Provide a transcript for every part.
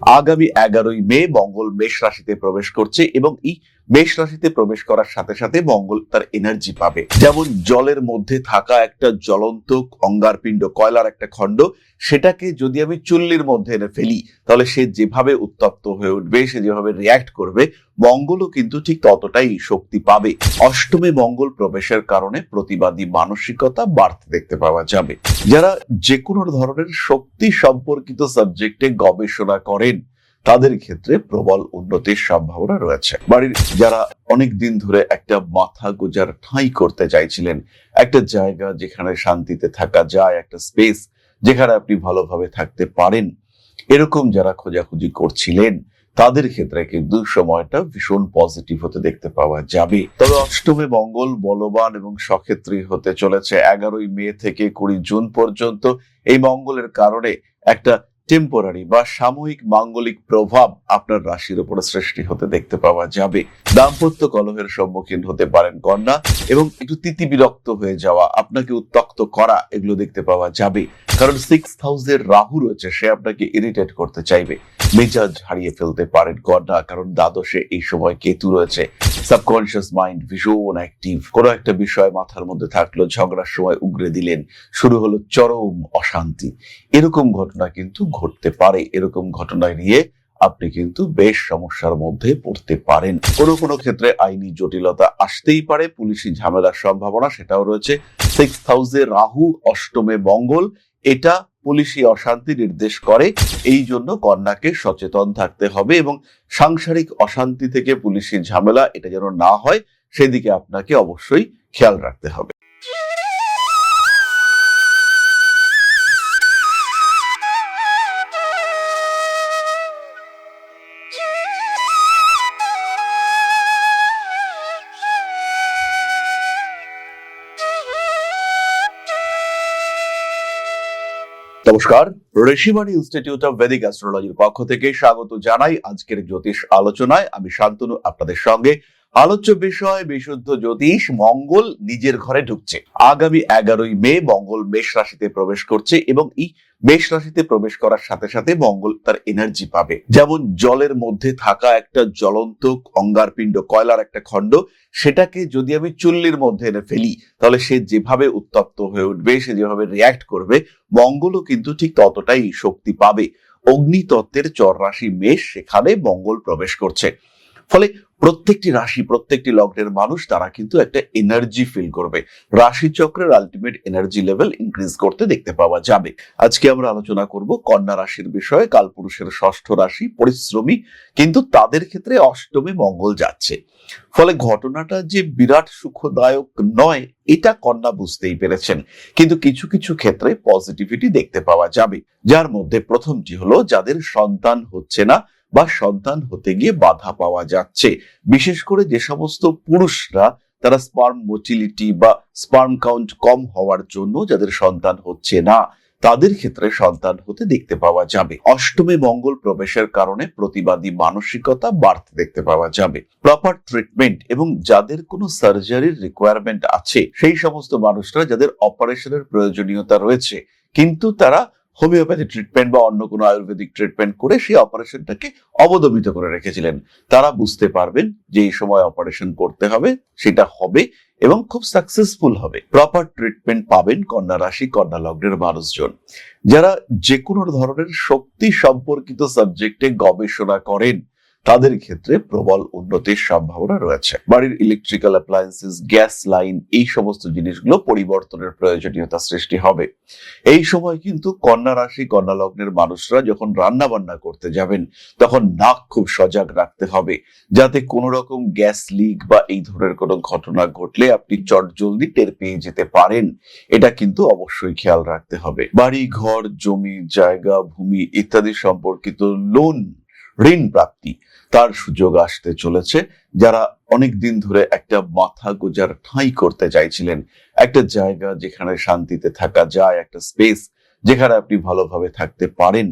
আগামী 11ই মে মঙ্গল মেষ রাশিতে প্রবেশ করছে এবং এই মেষ রাশিতে প্রবেশ করার সাথে সাথে মঙ্গল তার এনার্জি পাবে। যেমন জলের মধ্যে থাকা একটা জ্বলন্ত অঙ্গারপিণ্ড, কয়লার একটা খণ্ড, সেটাকে যদি আমি চুল্লির মধ্যে এনে ফেলি তাহলে সে যেভাবে উত্তপ্ত হয়ে উঠবে, সে যেভাবে রিয়াক্ট করবে, মঙ্গলও কিন্তু ঠিক ততটাই শক্তি পাবে। অষ্টমে মঙ্গল প্রবেশের কারণে প্রতিবাদী মানসিকতা বাড়তে দেখতে পাওয়া যাবে। যারা যে কোনো ধরনের শক্তি সম্পর্কিত সাবজেক্টে গবেষণা করেন তাদের ক্ষেত্রে প্রবল উন্নতির সম্ভাবনা রয়েছে। বাড়ির যারা অনেক দিন ধরে একটা মাথা গোজার ঠাঁই করতে চাইছিলেন, একটা জায়গা যেখানে শান্তিতে থাকা যায়, একটা স্পেস যেখানে আপনি ভালোভাবে থাকতে পারেন, এরকম যারা খোঁজাখুঁজি করছিলেন তাদের ক্ষেত্রে কিন্তু সময়টা ভীষণ পজিটিভ হতে দেখতে পাওয়া যাবে। তবে অষ্টমে মঙ্গল বলবান এবং সক্ষেত্রী হতে চলেছে 11ই মে থেকে 20 জুন পর্যন্ত। এই মঙ্গলের কারণে একটা টেম্পোরারি বা সাময়িক মাঙ্গলিক প্রভাব আপনার রাশির উপরে সৃষ্টি হতে দেখতে পাওয়া যাবে। দাম্পত্য কলহের সম্মুখীন হতে পারেন কন্যা, এবং একটু তিতিবিরক্ত হয়ে যাওয়া, আপনাকে উত্ত্যক্ত করা, এগুলো দেখতে পাওয়া যাবে। কারণ 6th হাউসের রাহু রয়েছে, সে আপনাকে ইরিটেট করতে চাইবে। মেজাজ হারিয়ে ফেলতে পারেন কন্যা, কারণ দ্বাদশে এই সময় কেতু রয়েছে। সাবকনশিয়াস মাইন্ড ভীষণ অ্যাক্টিভ। কোনো একটা বিষয় মাথার মধ্যে থাকলো, ঝগড়ার সময় উগরে দিলেন, শুরু হলো চরম অশান্তি। এরকম ঘটনা কিন্তু ঘটতে পারে। এরকম ঘটনা নিয়ে আপনি কিন্তু বেশ সমস্যার মধ্যে পড়তে পারেন। কোনো কোনো ক্ষেত্রে আইনি জটিলতা আসতেই পারে, পুলিশি ঝামেলার সম্ভাবনা সেটাও রয়েছে। 6th হাউসে রাহু, অষ্টমে মঙ্গল, এটা পুলিশি অশান্তি নির্দেশ করে। এই জন্য কন্যাকে সচেতন থাকতে হবে এবং সাংসারিক অশান্তি থেকে পুলিশি ঝামেলা এটা যেন না হয়, সেদিকে আপনাকে অবশ্যই খেয়াল রাখতে হবে। নমস্কার, ঋষিবাণী ইনস্টিটিউট অফ ভেদিক অ্যাস্ট্রোলজির পক্ষ থেকে স্বাগত জানাই আজকের জ্যোতিষ আলোচনায়। আমি শান্তনু আপনাদের সঙ্গে। আলোচ্য বিষয় বিশুদ্ধ জ্যোতিষ। মঙ্গল নিজের ঘরে ঢুকছে। আগামী 11ই মে মঙ্গল মেষ রাশিতে প্রবেশ করছে এবং এই মেষ রাশিতে প্রবেশ করার সাথে সাথে মঙ্গল তার এনার্জি পাবে। যেমন জলের মধ্যে থাকা একটা জ্বলন্ত অঙ্গারপিণ্ড, কয়লার একটা খণ্ড, সেটাকে যদি আমি চুল্লির মধ্যে এনে ফেলি তাহলে সে যেভাবে উত্তপ্ত হয়ে উঠবে, সে যেভাবে রিয়াক্ট করবে, মঙ্গলও কিন্তু ঠিক ততটাই শক্তি পাবে। অগ্নিতত্ত্বের চর রাশি মেষ, সেখানে মঙ্গল প্রবেশ করছে। ফলে প্রত্যেকটি রাশি, প্রত্যেকটি লগ্নের মানুষ তারা কিন্তু একটা এনার্জি ফিল করবে। রাশি চক্রের আলটিমেট এনার্জি লেভেল ইনক্রিজ করতে দেখতে পাওয়া যাবে। আজকে আমরা আলোচনা করব কন্যা রাশির বিষয়ে। কালপুরুষের ষষ্ঠ রাশি, পরিশ্রমী, কিন্তু তাদের ক্ষেত্রে অষ্টমে মঙ্গল যাচ্ছে। ফলে ঘটনাটা যে বিরাট সুখদায়ক নয়, এটা কন্যা বুঝতেই পেরেছেন। কিন্তু কিছু কিছু ক্ষেত্রে পজিটিভিটি দেখতে পাওয়া যাবে, যার মধ্যে প্রথমটি হলো যাদের সন্তান হচ্ছে না বা সন্তান হতে গিয়ে বাধা পাওয়া যাচ্ছে। বিশেষ করে যে সমস্ত পুরুষরা তারা স্পার্ম মোটিলিটি বা স্পার্ম কাউন্ট কম হওয়ার জন্য যাদের সন্তান হচ্ছে না, তাদের ক্ষেত্রে সন্তান হতে দেখতে পাওয়া যাবে। অষ্টমে মঙ্গল প্রবেশের কারণে প্রতিবাদী মানসিকতা বাড়তে দেখতে পাওয়া যাবে। প্রপার ট্রিটমেন্ট এবং যাদের কোনো সার্জারির রিকোয়ারমেন্ট আছে, সেই সমস্ত মানুষরা যাদের অপারেশনের প্রয়োজনীয়তা রয়েছে কিন্তু তারা হোমিওপ্যাথি ট্রিটমেন্ট বা অন্য কোনো আয়ুর্বেদিক ট্রিটমেন্ট করে সেই অপারেশনটাকে অবদমিত করে রেখেছিলেন, তারা বুঝতে পারবেন যে এই সময় অপারেশন করতে হবে, সেটা হবে এবং খুব সাকসেসফুল হবে। প্রপার ট্রিটমেন্ট পাবেন কন্যা রাশি, কন্যা লগ্নের মানুষজন। যারা যে কোনো ধরনের শক্তি সম্পর্কিত সাবজেক্টে গবেষণা করেন তাদের ক্ষেত্রে প্রবল উন্নতির সম্ভাবনা রয়েছে। বাড়ির ইলেকট্রিক্যাল অ্যাপ্লায়েন্সেস, গ্যাস লাইন, এই সমস্ত জিনিসগুলো পরিবর্তনের প্রয়োজনীয়তা সৃষ্টি হবে। এই সময় কিন্তু কন্যা রাশি, কন্যা লগ্নের মানুষরা যখন রান্না বান্না করতে যাবেন তখন নাক খুব সজাগ রাখতে হবে, যাতে কোনো রকম গ্যাস লিক বা এই ধরনের কোনো ঘটনা ঘটলে আপনি চটজলদি টের পেয়ে যেতে পারেন। এটা কিন্তু অবশ্যই খেয়াল রাখতে হবে। বাড়ি, ঘর, জমি, জায়গা, ভূমি ইত্যাদি সম্পর্কিত লোন, ঋণ প্রাপ্তি, তার সুযোগ আসতে চলেছে। যারা অনেক দিন ধরে একটা মাথা গোজার ঠাঁই করতে চাইছিলেন, একটা জায়গা যেখানে শান্তিতে থাকা যায়, একটা স্পেস যেখানে আপনি ভালোভাবে থাকতে পারেন,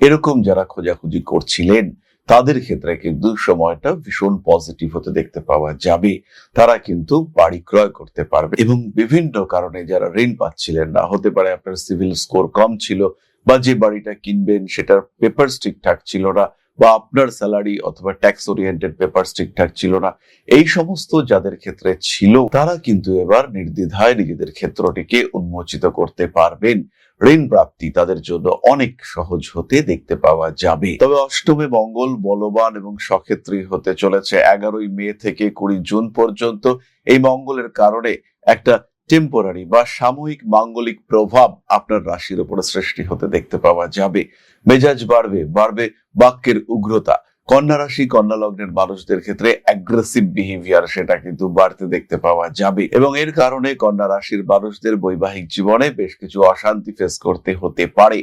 এরকম যারা খোঁজাখুঁজি করছিলেন তাদের ক্ষেত্রে কিন্তু সময়টা ভীষণ পজিটিভ হতে দেখতে পাওয়া যাবে। তারা কিন্তু বাড়ি ক্রয় করতে পারবে এবং বিভিন্ন কারণে যারা ঋণ পাচ্ছিলেন না, হতে পারে আপনার সিভিল স্কোর কম ছিল বা যে বাড়িটা কিনবেন সেটার পেপারস ঠিকঠাক ছিল না, বা আপনার স্যালারি অথবা ট্যাক্স ওরিয়েন্টেড পেপারস ঠিকঠাক ছিল না, এই সমস্ত যাদের ক্ষেত্রে ছিল তারা কিন্তু এবার নির্দ্বিধায় নিজেদের ক্ষেত্রটিকে উন্মোচিত করতে পারবেন। ঋণ প্রাপ্তি তাদের জন্য অনেক সহজ হতে দেখতে পাওয়া যাবে। তবে অষ্টমে মঙ্গল বলবান এবং সক্ষেত্রী হতে চলেছে 11ই মে থেকে 20 জুন পর্যন্ত। এই মঙ্গলের কারণে একটা টেম্পোরারি বা সাময়িক মাঙ্গলিক প্রভাব আপনার রাশির উপরে সৃষ্টি হতে দেখতে পাওয়া যাবে। মেজাজ বাড়বে বাক্যের উগ্রতা। কন্যা রাশি কন্যা লগ্নের মানুষদের ক্ষেত্রে অ্যাগ্রেসিভ বিহেভিয়ার সেটা কিন্তু বাড়তে দেখতে পাওয়া যাবে, এবং এর কারণে কন্যা রাশির মানুষদের বৈবাহিক জীবনে বেশ কিছু অশান্তি ফেস করতে হতে পারে।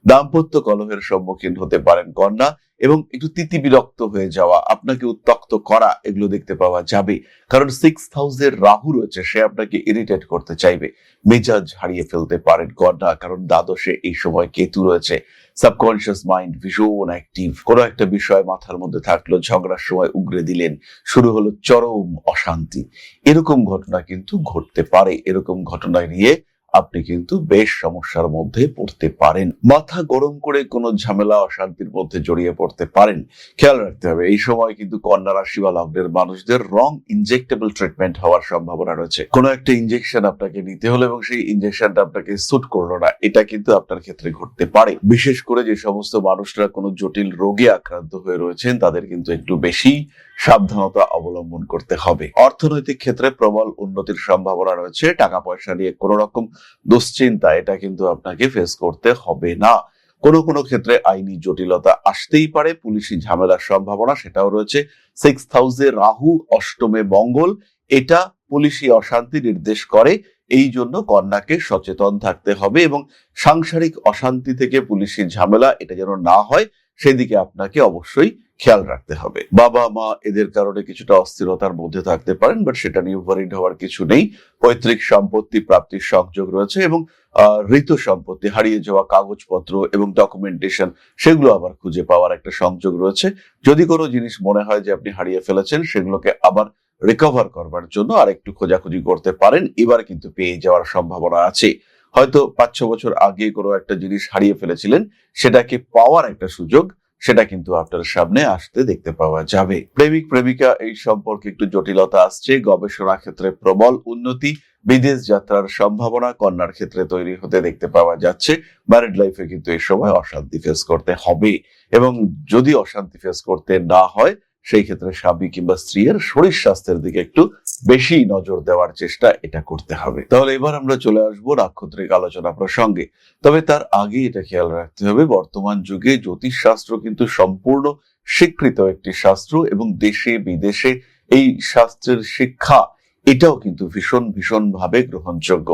দাম্পত্য কলহের সম্মুখীন হতে পারেন কন্যা, এবং একটু তিতিবিরক্ত হয়ে যাওয়া, আপনাকে উত্ত্যক্ত করা, এগুলো দেখতে পাওয়া যাবে। কারণ 6th হাউসের রাহু রয়েছে, সে আপনাকে ইরিটেট করতে চাইবে। মেজাজ হারিয়ে ফেলতে পারেন কন্যা, কারণ দ্বাদশে এই সময় কেতু রয়েছে। সাবকনশিয়াস মাইন্ড ভীষণ অ্যাক্টিভ। কোনো একটা বিষয় মাথার মধ্যে থাকলো, ঝগড়ার সময় উগরে দিলেন, শুরু হলো চরম অশান্তি। এরকম ঘটনা কিন্তু ঘটতে পারে। এরকম ঘটনা নিয়ে আপনি কিন্তু বেশ সমস্যার মধ্যে পড়তে পারেন। মাথা গরম করে কোনো ঝামেলা অশান্তির মধ্যে জড়িয়ে পড়তে পারেন। খেয়াল রাখতে হবে এই সময় কিন্তু কন্যা রাশি বা লগ্নের মানুষদের রং ইনজেক্টেবল ট্রিটমেন্ট হওয়ার সম্ভাবনা রয়েছে। কোনো একটা ইনজেকশন আপনাকে নিতে হলো এবং সেই ইনজেকশনটা আপনাকে স্যুট করলো না, এটা কিন্তু আপনার ক্ষেত্রে ঘটতে পারে। বিশেষ করে যে সমস্ত মানুষরা কোনো জটিল রোগে আক্রান্ত হয়ে রয়েছেন তাদের কিন্তু একটু বেশি সাবধানতা অবলম্বন করতে হবে। অর্থনৈতিক ক্ষেত্রে প্রবল উন্নতির সম্ভাবনা রয়েছে। টাকা পয়সা নিয়ে কোন রকম দুশ্চিন্তা এটা কিন্তু আপনাকে ফেস করতে হবে না। কোনো ক্ষেত্রে আইনি জটিলতা আসতেই পারে, পুলিশি ঝামেলার সম্ভাবনা সেটাও রয়েছে। 6th হাউসে রাহু, অষ্টমে মঙ্গল, এটা পুলিশি অশান্তি নির্দেশ করে। এই জন্য কন্যাকে সচেতন থাকতে হবে, এবং সাংসারিক অশান্তি থেকে পুলিশি ঝামেলা এটা যেন না হয় সেদিকে আপনাকে অবশ্যই খেয়াল রাখতে হবে। বাবা মা এদের কারণে কিছুটা অস্থিরতার মধ্যে থাকতে পারেন, বাট সেটা নিয়ে ওয়ারিড হওয়ার কিছু নেই। পৈতৃক সম্পত্তি প্রাপ্তির সংযোগ রয়েছে, এবং ঋত সম্পত্তি, হারিয়ে যাওয়া কাগজপত্র এবং ডকুমেন্টেশন, সেগুলো আবার খুঁজে পাওয়ার একটা সংযোগ রয়েছে। যদি কোনো জিনিস মনে হয় যে আপনি হারিয়ে ফেলেছেন, সেগুলোকে আবার রিকভার করবার জন্য আরেকটু খোঁজাখুঁজি করতে পারেন। এবার কিন্তু পেয়ে যাওয়ার সম্ভাবনা আছে। হয়তো 5-6 বছর আগে কোনো একটা জিনিস হারিয়ে ফেলেছিলেন, সেটাকে পাওয়ার একটা সুযোগ সেটা কিন্তু আপনার সামনে আসতে দেখতে পাওয়া যাবে। প্রেমিক প্রেমিকা এই সম্পর্কে একটু জটিলতা আসছে। গবেষণা ক্ষেত্রে প্রবল উন্নতি, বিদেশ যাত্রার সম্ভাবনা কন্যার ক্ষেত্রে তৈরি হতে দেখতে পাওয়া যাচ্ছে। ম্যারিড লাইফে কিন্তু এই সময় অশান্তি ফেস করতে হবে, এবং যদি অশান্তি ফেস করতে না হয় সেই ক্ষেত্রে স্বামী কিংবা স্ত্রীর শরীর স্বাস্থ্যের দিকে একটু বেশি নজর দেওয়ার চেষ্টা এটা করতে হবে। তাহলে এবার আমরা চলে আসবো নাক্ষত্রিক আলোচনা প্রসঙ্গে। তবে তার আগে এটা খেয়াল রাখতে হবে, বর্তমান যুগে জ্যোতিষ শাস্ত্র কিন্তু সম্পূর্ণ স্বীকৃত একটি শাস্ত্র, এবং দেশে বিদেশে এই শাস্ত্রের শিক্ষা এটাও কিন্তু ভীষণ ভাবে গ্রহণযোগ্য।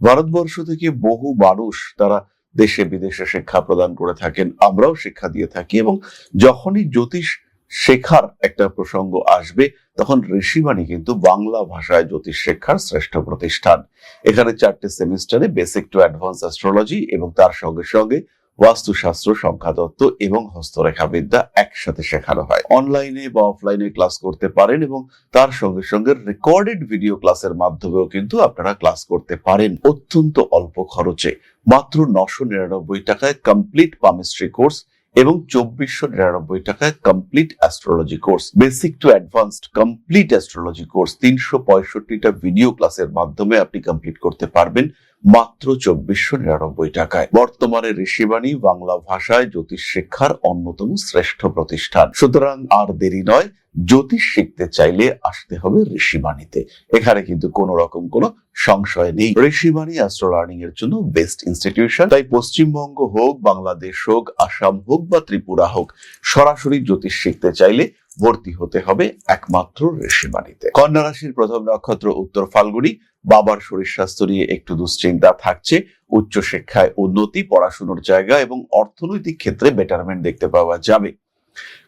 ভারতবর্ষ থেকে বহু মানুষ তারা দেশে বিদেশে শিক্ষা প্রদান করে থাকেন, আমরাও শিক্ষা দিয়ে থাকি, এবং যখনই জ্যোতিষ শেখার একটা প্রসঙ্গ আসবে তখন ঋষিবাণী কিন্তু বাংলা ভাষায় জ্যোতিষ শিক্ষার শ্রেষ্ঠ প্রতিষ্ঠান। এখানে 4টে সেমিস্টারে বেসিক টু অ্যাডভান্স অ্যাস্ট্রোলজি এবং তার সঙ্গে সঙ্গে বাস্তুশাস্ত্র, সংখ্যাতত্ত্ব এবং হস্তরেখা বিদ্যা একসাথে শেখানো হয়। অনলাইনে বা অফলাইনে ক্লাস করতে পারেন, এবং তার সঙ্গে সঙ্গে রেকর্ডেড ভিডিও ক্লাসের মাধ্যমেও কিন্তু আপনারা ক্লাস করতে পারেন অত্যন্ত অল্প খরচে। মাত্র 999 টাকায় কমপ্লিট পামিস্ট্রি কোর্স এবং 2499 টাকায় complete astrology course. Basic to advanced complete astrology course 365টা ভিডিও ক্লাসের মাধ্যমে আপনি কমপ্লিট করতে পারবেন মাত্র 2499 টাকায়। বর্তমানে ঋষিবাণী বাংলা ভাষায় জ্যোতিষ শিক্ষার অন্যতম শ্রেষ্ঠ প্রতিষ্ঠান। সুতরাং আর দেরি নয়, জ্যোতিষ শিখতে চাইলে আসতে হবে ঋষিবাণীতে। এখানে কিন্তু কোনো রকম কোনো সংশয় নেই। ঋষিবাণী অ্যাস্ট্রো লার্নিং এর জন্য বেস্ট ইনস্টিটিউশন। তাই পশ্চিমবঙ্গ হোক, বাংলাদেশ হোক, আসাম হোক বা ত্রিপুরা হোক, সরাসরি জ্যোতিষ শিখতে চাইলে ভর্তি হতে হবে একমাত্র ঋষিবাণীতে। কন্যা রাশির প্রথম নক্ষত্র উত্তর ফাল্গুনী। বাবার শরীর স্বাস্থ্য নিয়ে একটু দুশ্চিন্তা থাকছে। উচ্চ শিক্ষায় উন্নতি, পড়াশোনার জায়গা এবং অর্থনৈতিক ক্ষেত্রে বেটারমেন্ট দেখতে পাওয়া যাবে।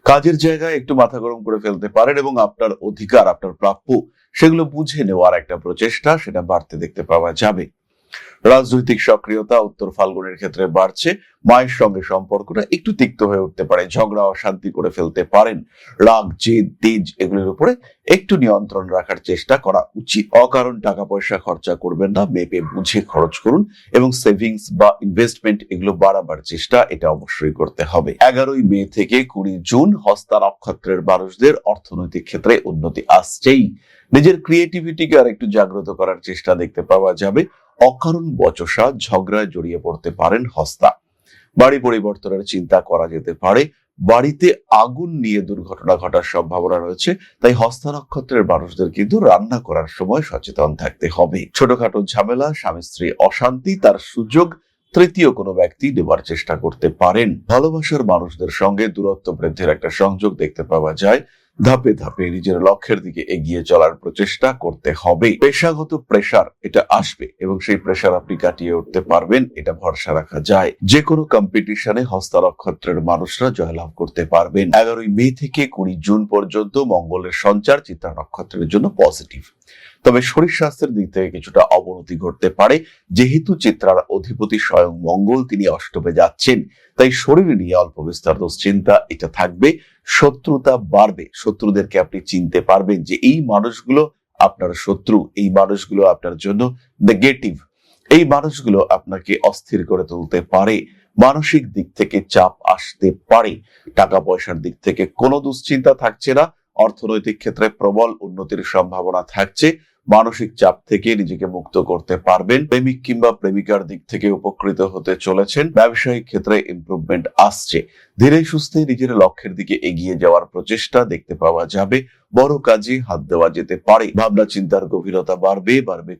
কাজের জায়গায় একটু মাথা গরম করে ফেলতে পারেন, এবং আপনার অধিকার, আপনার প্রাপ্য, সেগুলো বুঝে নেওয়ার একটা প্রচেষ্টা সেটা বাড়তে দেখতে পাওয়া যাবে। রাজনৈতিক সক্রিয়তা উত্তর ফাল্গুনের ক্ষেত্রে বাড়ছে। মায়ের সঙ্গে সম্পর্কটা একটু তিক্ত হয়ে উঠতে পারে, ঝগড়া অশান্তি করে ফেলতে পারেন। রাগ, জেদ, তেজ এগুলোর উপরে একটু নিয়ন্ত্রণ রাখার চেষ্টা করা উচিত। অকারণ টাকা পয়সা খরচা করবেন না, মেপে বুঝে খরচ করুন এবং সেভিংস বা ইনভেস্টমেন্ট এগুলো বাড়াবার চেষ্টা এটা অবশ্যই করতে হবে। 11ই মে থেকে 20 জুন হস্তা নক্ষত্রের মানুষদের অর্থনৈতিক ক্ষেত্রে উন্নতি আসছেই। নিজের ক্রিয়েটিভিটিকে আর একটু জাগ্রত করার চেষ্টা দেখতে পাওয়া যাবে। অকারণ বচসা, ঝগড়ায় জড়িয়ে পড়তে পারেন হস্তা। বাড়ি পরিবর্তনের চিন্তা করা যেতে পারে। বাড়িতে আগুন নিয়ে দুর্ঘটনা ঘটার সম্ভাবনা রয়েছে, তাই হস্তা নক্ষত্রের মানুষদের কিন্তু রান্না করার সময় সচেতন থাকতে হবে। ছোটখাটো ঝামেলা, স্বামী স্ত্রী অশান্তি তার সুযোগ তৃতীয় কোনো ব্যক্তি নেবার চেষ্টা করতে পারেন। ভালোবাসার মানুষদের সঙ্গে দূরত্ব বৃদ্ধির একটা সংযোগ দেখতে পাওয়া যায়। ধাপে ধাপে নিজের লক্ষ্যের দিকে এগিয়ে চলার প্রচেষ্টা করতে হবে। পেশাগত প্রেসার এটা আসবে এবং সেই প্রেসার আপনি কাটিয়ে উঠতে পারবেন, এটা ভরসা রাখা যায়। যে কোনো কম্পিটিশনে হস্তা নক্ষত্রের মানুষরা জয়লাভ করতে পারবেন। 11ই মে থেকে 20 জুন পর্যন্ত মঙ্গলের সঞ্চার চিত্রা নক্ষত্রের জন্য পজিটিভ। তবে শরীর স্বাস্থ্যের দিক থেকে কিছুটা অবনতি ঘটতে পারে, যেহেতু চিত্রার অধিপতি স্বয়ং মঙ্গল তিনি অষ্টমে যাচ্ছেন, তাই শরীর নিয়ে অল্প বিস্তর দুশ্চিন্তা এটা থাকবে। শত্রুতা বাড়বে, শত্রুদেরকে আপনি চিনতে পারবেন যে এই মানুষগুলো আপনার শত্রু, এই মানুষগুলো আপনার জন্য নেগেটিভ, এই মানুষগুলো আপনাকে অস্থির করে তুলতে পারে। মানসিক দিক থেকে চাপ আসতে পারে। টাকা পয়সার দিক থেকে কোনো দুশ্চিন্তা থাকছে না। অর্থনৈতিক ক্ষেত্রে প্রবল উন্নতির সম্ভাবনা থাকছে। মানসিক চাপ থেকে নিজেকে মুক্ত করতে পারবেন। প্রেমিক কিংবা প্রেমিকার দিক থেকে উপকৃত হতে চলেছেন। ব্যবসায়িক ক্ষেত্রে ইমপ্রুভমেন্ট আসছে। ধীরে সুস্থে নিজের লক্ষ্যের দিকে এগিয়ে যাওয়ার প্রচেষ্টা দেখতে পাওয়া যাবে। বড় কাজে হাত দেওয়া যেতে পারে। ভাবনা চিন্তার গভীরতা বাড়বে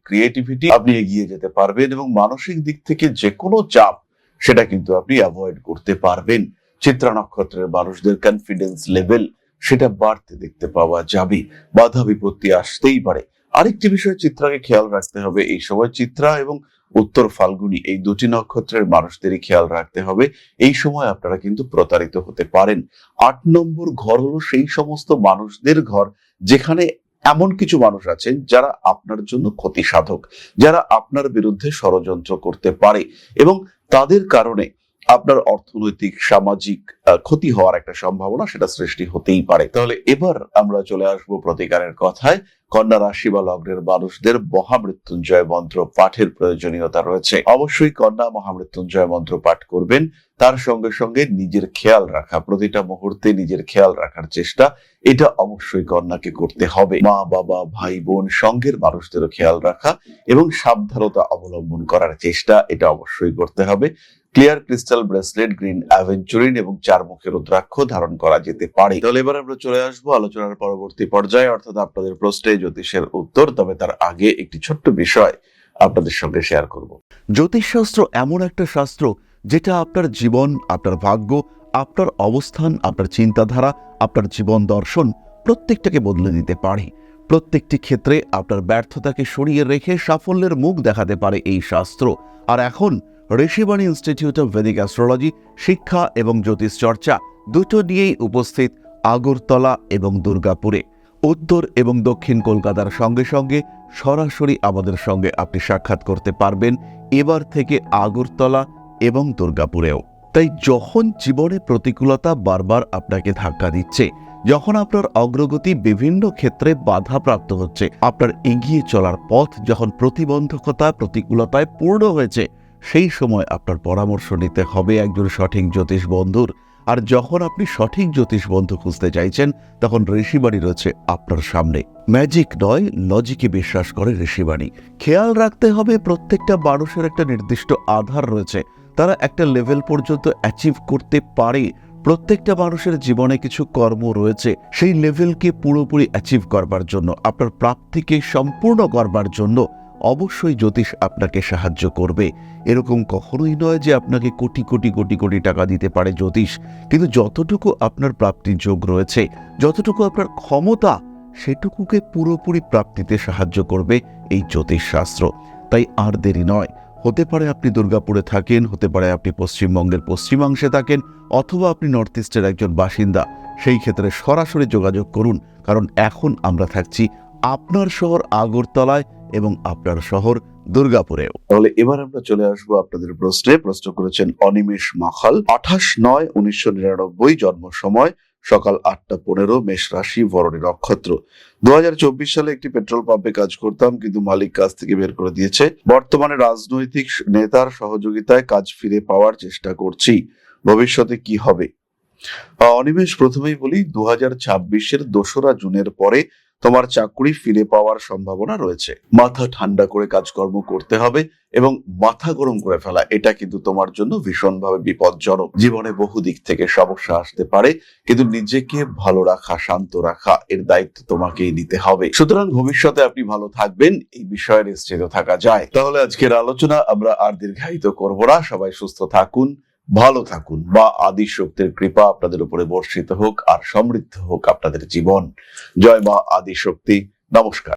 ক্রিয়েটিভিটি, আপনি এগিয়ে যেতে পারবেন এবং মানসিক দিক থেকে যে কোনো চাপ সেটা কিন্তু আপনি অ্যাভয়েড করতে পারবেন। চিত্রা নক্ষত্রের মানুষদের কনফিডেন্স লেভেল সেটা বাড়তে দেখতে পাওয়া যাবে। বাধা বিপত্তি আসতেই পারে। আরেকটি বিষয় চিত্রাকে খেয়াল রাখতে হবে, এই সময় চিত্রা এবং উত্তর ফাল্গুনী এই দুটি নক্ষত্রের মানুষদেরই খেয়াল রাখতে হবে। এই সময় আপনারা কিন্তু প্রতারিত হতে পারেন। 8 নম্বর ঘর হলো সেই সমস্ত মানুষদের ঘর যেখানে এমন কিছু মানুষ আছেন যারা আপনার জন্য ক্ষতি সাধক, যারা আপনার বিরুদ্ধে ষড়যন্ত্র করতে পারে এবং তাদের কারণে আপনার অর্থনৈতিক সামাজিক ক্ষতি হওয়ার একটা সম্ভাবনা সেটা সৃষ্টি হতেই পারে। তাহলে এবার আমরা চলে আসবো প্রতিকারের কথায়। কন্যা রাশি বা লগ্নের মানুষদের মহামৃত্যুঞ্জয় মন্ত্র পাঠের প্রয়োজনীয়তা রয়েছে। অবশ্যই কন্যা মহামৃত্যুঞ্জয় মন্ত্র পাঠ করবেন। তার সঙ্গে সঙ্গে নিজের খেয়াল রাখা, প্রতিটা মুহূর্তে নিজের খেয়াল রাখার চেষ্টা এটা অবশ্যই কন্যাকে করতে হবে। মা বাবা ভাই বোন সঙ্গের মানুষদেরও খেয়াল রাখা এবং সাবধানতা অবলম্বন করার চেষ্টা এটা অবশ্যই করতে হবে। Clear crystal bracelet, green aventurine এবং 4 মুখের রুদ্রাক্ষ ধারণ করা যেতে পারে। তাহলে এবার আমরা চলে আসবো আলোচনার পরবর্তী পর্যায়ে, অর্থাৎ আপনাদের প্রশ্নে জ্যোতিষের উত্তর। তবে তার আগে একটি ছোট্ট বিষয় আপনাদের সঙ্গে শেয়ার করব। জ্যোতিষশাস্ত্র এমন একটা শাস্ত্র যেটা আপনার জীবন, আপনার ভাগ্য, আপনার অবস্থান, আপনার চিন্তাধারা, আপনার জীবন দর্শন প্রত্যেকটাকে বদলে দিতে পারে। প্রত্যেকটি ক্ষেত্রে আপনার ব্যর্থতাকে সরিয়ে রেখে সাফল্যের মুখ দেখাতে পারে এই শাস্ত্র। আর এখন Rishibani institute of Vedic astrology শিক্ষা এবং জ্যোতিষ চর্চা দুটো নিয়েই উপস্থিত আগরতলা এবং দুর্গাপুরে। উত্তর এবং দক্ষিণ কলকাতার সঙ্গে সঙ্গে সরাসরি আমাদের সঙ্গে আপনি সাক্ষাৎ করতে পারবেন এবার থেকে আগরতলা এবং দুর্গাপুরেও। তাই যখন জীবনে প্রতিকূলতা বারবার আপনাকে ধাক্কা দিচ্ছে, যখন আপনার অগ্রগতি বিভিন্ন ক্ষেত্রে বাধাপ্রাপ্ত হচ্ছে, আপনার এগিয়ে চলার পথ যখন প্রতিবন্ধকতা প্রতিকূলতায় পূর্ণ হয়েছে, সেই সময় আপনার পরামর্শ নিতে হবে একজন সঠিক জ্যোতিষ বন্ধুর। আর যখন আপনি সঠিক জ্যোতিষ বন্ধু খুঁজতে চাইছেন, তখন ঋষিবাণী রয়েছে আপনার সামনে। ম্যাজিক নয়, লজিকে বিশ্বাস করে ঋষিবাণী। খেয়াল রাখতে হবে প্রত্যেকটা মানুষের একটা নির্দিষ্ট আধার রয়েছে, তারা একটা লেভেল পর্যন্ত অ্যাচিভ করতে পারে। প্রত্যেকটা মানুষের জীবনে কিছু কর্ম রয়েছে, সেই লেভেলকে পুরোপুরি অ্যাচিভ করবার জন্য, আপনার প্রাপ্তিকে সম্পূর্ণ করবার জন্য অবশ্যই জ্যোতিষ আপনাকে সাহায্য করবে। এরকম কখনোই নয় যে আপনাকে কোটি কোটি কোটি কোটি টাকা দিতে পারে জ্যোতিষ, কিন্তু যতটুকু আপনার প্রাপ্তির যোগ রয়েছে, যতটুকু আপনার ক্ষমতা, সেটুকুকে পুরোপুরি প্রাপ্তিতে সাহায্য করবে এই জ্যোতিষ শাস্ত্র। তাই আর দেরি নয়। হতে পারে আপনি দুর্গাপুরে থাকেন, হতে পারে আপনি পশ্চিমবঙ্গের পশ্চিমাংশে থাকেন, অথবা আপনি নর্থ ইস্টের একজন বাসিন্দা। সেই ক্ষেত্রে সরাসরি যোগাযোগ করুন, কারণ এখন আমরা থাকছি আপনার শহর আগরতলায় এবং আপনার শহর দুর্গাপুরেও। তাহলে এবার আমরা চলে আসবো আপনাদের প্রশ্নে। প্রশ্ন করেছেন অনিমেষ মাখাল। 28/9/1999 জন্ম সময় সকাল 8:15, মেষ রাশি, ভরণী নক্ষত্র। 2024 সালে একটি পেট্রোল পাম্পে কাজ করতাম, কিন্তু মালিক কাজ থেকে বের করে দিয়েছে। বর্তমানে রাজনৈতিক নেতার সহযোগিতায় কাজ ফিরে পাওয়ার চেষ্টা করছি। ভবিষ্যতে কি হবে? অনিমেষ, প্রথমেই বলি 2026-এর 2রা জুনের পরে তোমার চাকরি ফিরে পাওয়ার সম্ভাবনা রয়েছে। মাথা ঠান্ডা করে কাজকর্ম করতে হবে এবং মাথা গরম করে ফেলা এটা কিন্তু তোমার জন্য ভীষণভাবে বিপজ্জনক। জীবনে বহু দিক থেকে সমস্যা আসতে পারে, কিন্তু নিজেকে ভালো রাখা, শান্ত রাখা এর দায়িত্ব তোমাকেই নিতে হবে। সুতরাং ভবিষ্যতে আপনি ভালো থাকবেন, এই বিষয়ে নিশ্চিত থাকা যায়। তাহলে আজকের আলোচনা আমরা আর দীর্ঘায়িত করব না। সবাই সুস্থ থাকুন, ভালো থাকুন, বা আদি শক্তির কৃপা আপনাদের উপরে বর্ষিত হোক আর সমৃদ্ধ হোক আপনাদের জীবন। জয় মা আদি শক্তি। নমস্কার।